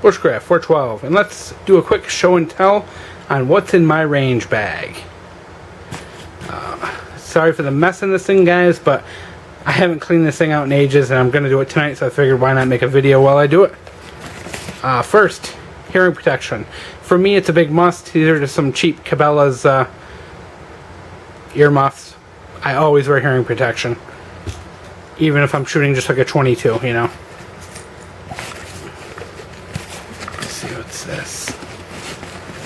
Bushcraft 412, and let's do a quick show and tell on what's in my range bag. Sorry for the mess in this thing, guys, but I haven't cleaned this thing out in ages, and I'm going to do it tonight, so I figured why not make a video while I do it. First, hearing protection. For me, it's a big must. These are just some cheap Cabela's earmuffs. I always wear hearing protection, even if I'm shooting just like a 22, you know. Let's see, what's this?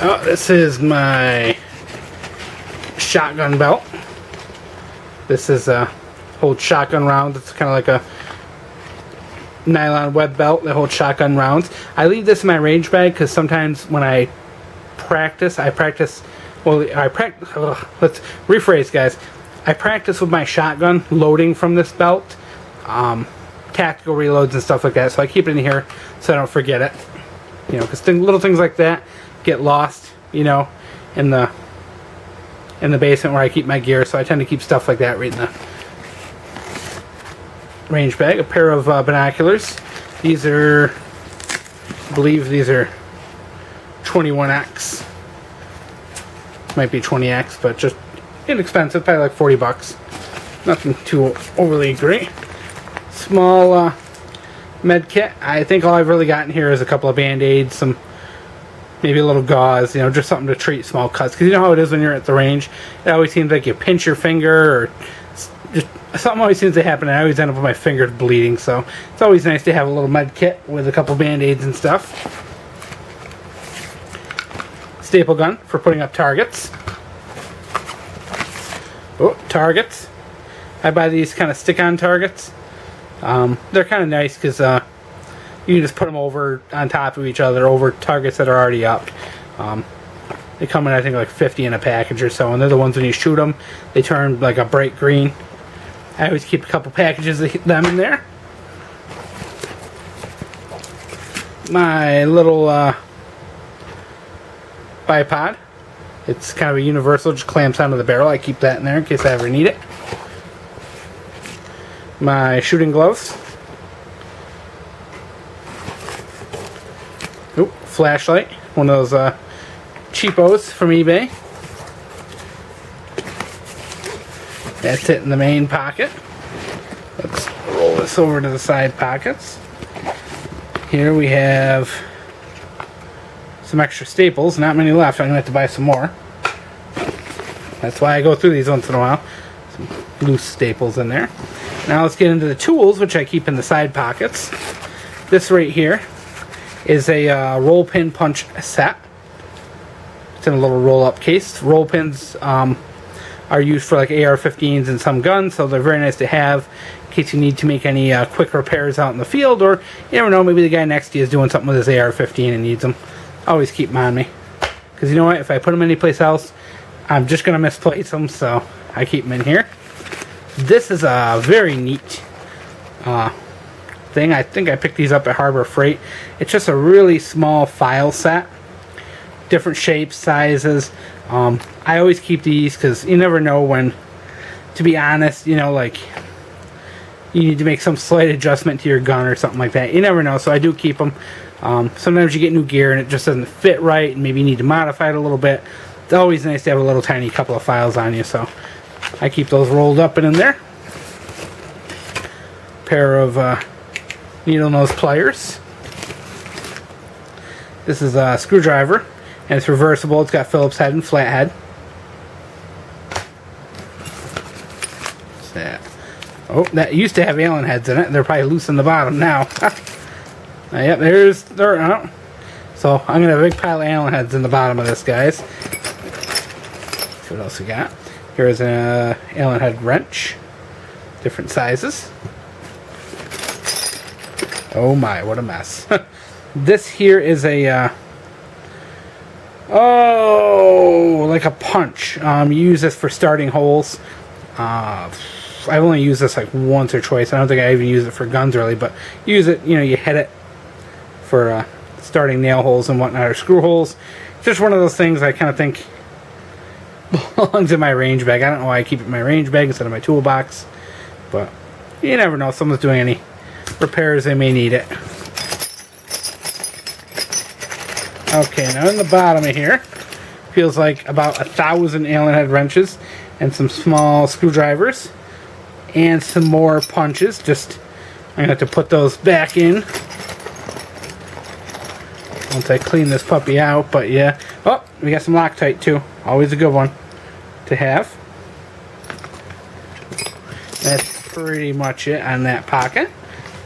Oh, this is my shotgun belt. This is holds shotgun rounds. It's kind of like a nylon web belt that holds shotgun rounds. I leave this in my range bag because sometimes when I practice, let's rephrase, guys. I practice with my shotgun loading from this belt, tactical reloads and stuff like that, so I keep it in here so I don't forget it, you know, because little things like that get lost, you know, in the basement where I keep my gear, so I tend to keep stuff like that right in the range bag. A pair of binoculars. These are, I believe these are 21x. Might be 20x, but just inexpensive, probably like 40 bucks. Nothing too overly great. Small med kit. I think all I've really gotten here is a couple of band-aids, some maybe a little gauze, you know, just something to treat small cuts. Because you know how it is when you're at the range. It always seems like you pinch your finger, or just something always seems to happen, and I always end up with my fingers bleeding. So it's always nice to have a little med kit with a couple band-aids and stuff. Staple gun for putting up targets. Oh, targets. I buy these kind of stick-on targets. They're kind of nice because you can just put them over on top of each other over targets that are already up. They come in, I think, like 50 in a package or so, and they're the ones when you shoot them, they turn like a bright green. I always keep a couple packages of them in there. My little bipod. It's kind of a universal, just clamps onto the barrel. I keep that in there in case I ever need it. My shooting gloves. Oop, flashlight. One of those cheapos from eBay. That's it in the main pocket. Let's roll this over to the side pockets. Here we have some extra staples. Not many left. I'm going to have to buy some more. That's why I go through these once in a while. Some loose staples in there. Now let's get into the tools, which I keep in the side pockets. This right here is a roll pin punch set. It's in a little roll-up case. Roll pins are used for like AR-15s and some guns, so they're very nice to have in case you need to make any quick repairs out in the field, or you never know, maybe the guy next to you is doing something with his AR-15 and needs them. I always keep them on me, because you know what, if I put them anyplace else, I'm just going to misplace them, so I keep them in here. This is a very neat thing. I think I picked these up at Harbor Freight. It's just a really small file set. Different shapes, sizes. I always keep these because you never know when, to be honest, you know, like, you need to make some slight adjustment to your gun or something like that. You never know, so I do keep them. Sometimes you get new gear and it just doesn't fit right, and maybe you need to modify it a little bit. It's always nice to have a little tiny couple of files on you, so I keep those rolled up and in there. Pair of Needlenose Pliers. This is a screwdriver, and it's reversible. It's got Phillips head and flat head. What's that? Oh, that used to have Allen heads in it. They're probably loose in the bottom now. Yep, there. So I'm gonna have a big pile of Allen heads in the bottom of this, guys. Let's see what else we got. Here's an Allen head wrench, different sizes. Oh my, what a mess. This here is a like a punch. You use this for starting holes. I've only used this like once or twice. I don't think I even use it for guns really, but use it, you know, you hit it for starting nail holes and whatnot, or screw holes. Just one of those things I kind of think belongs in my range bag. I don't know why I keep it in my range bag instead of my toolbox, but you never know, if someone's doing any repairs, they may need it. Okay, now in the bottom of here, feels like about 1,000 Allen head wrenches and some small screwdrivers and some more punches. Just, I'm going to have to put those back in once I clean this puppy out, but yeah. Oh, we got some Loctite too. Always a good one to have. That's pretty much it on that pocket.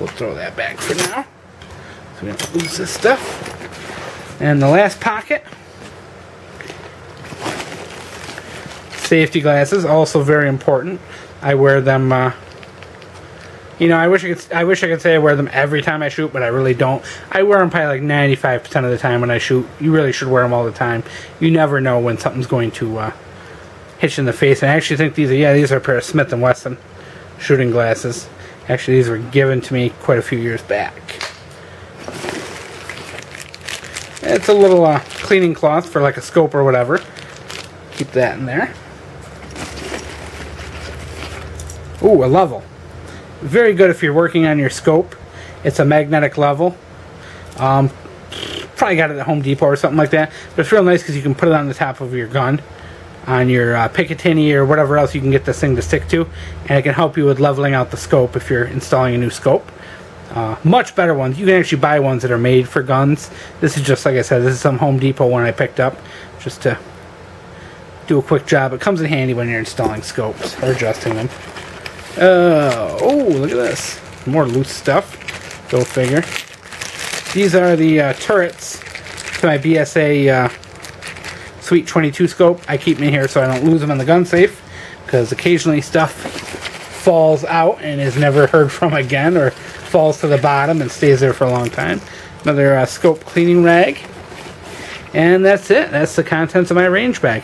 We'll throw that back for now, so we don't lose this stuff. And the last pocket, safety glasses, also very important. I wear them. You know, I wish I could say I wear them every time I shoot, but I really don't. I wear them probably like 95% of the time when I shoot. You really should wear them all the time. You never know when something's going to hit you in the face. And I actually think these are a pair of Smith & Wesson shooting glasses. Actually, these were given to me quite a few years back. It's a little cleaning cloth for like a scope or whatever. Keep that in there. Ooh, a level. Very good if you're working on your scope. It's a magnetic level. Probably got it at Home Depot or something like that. But it's real nice because you can put it on the top of your gun, on your Picatinny or whatever else you can get this thing to stick to. And it can help you with leveling out the scope if you're installing a new scope. Much better ones. You can actually buy ones that are made for guns. This is just, like I said, this is some Home Depot one I picked up just to do a quick job. It comes in handy when you're installing scopes or adjusting them. Oh, look at this. More loose stuff. Go figure. These are the turrets to my BSA Sweet 22 scope. I keep them in here so I don't lose them in the gun safe, because occasionally stuff falls out and is never heard from again, or falls to the bottom and stays there for a long time. Another scope cleaning rag. And that's it. That's the contents of my range bag.